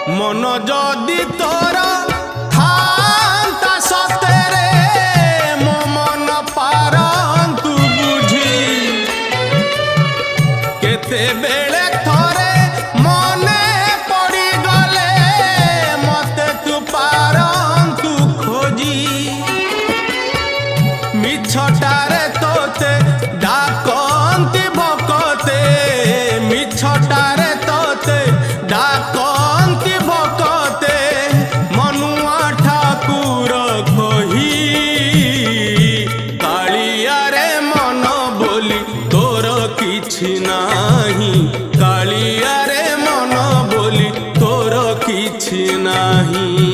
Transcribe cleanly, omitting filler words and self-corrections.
मन जदि तोर थांता सतेरे मो मन पारंतु बुझी केते बेले थरे मने पड़ी गले मते तू पारंतु खोजी मिछटारे तोते डाकंती भकते मिछटारे तोते डाकंती भकते मनुआ ठाकुर कही कालिया रे मन बोली तोर किछि नाही कालिया रे मन बोली तोर किछि नाही।